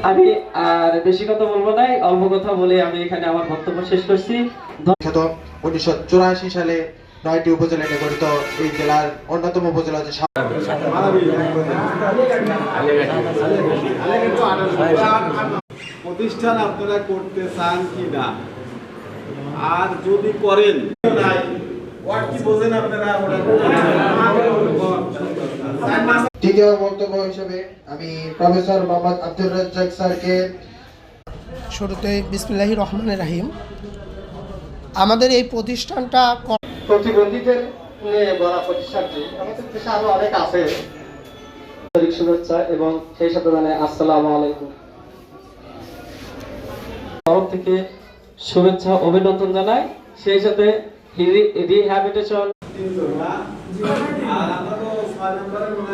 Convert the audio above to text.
আমি আর বেশি কথা বলবো না, অল্প কথা বলে আমি এখানে আমার বক্তব্য শেষ করছি। 1984 সালে 9টি উপজেলা নিয়ে গঠিত এই জেলার অন্যতম উপজেলা হচ্ছে প্রতিষ্ঠান আপনারা করতে চান কি না, আর যদি করেন কি বোঝেন আপনারা। দ্বিতীয় বক্তব্য হিসেবে আমি প্রফেসর মোহাম্মদ আব্দুর রাজ্জাক স্যারকে। শুরুতে বিসমিল্লাহির রহমানির রহিম। আমাদের এই প্রতিষ্ঠানটা প্রতিবন্ধীদের নিয়ে গড়া প্রতিষ্ঠানটি আমাদের দেশে আরো অনেক আছে। শুভেচ্ছা এবং সেই সাথে জানাই আসসালামু আলাইকুম। তরফ থেকে শুভেচ্ছা অভিনন্দন জানাই, সেই সাথে রিহ্যাবিলিটেশন আর আমারও 6 নম্বরে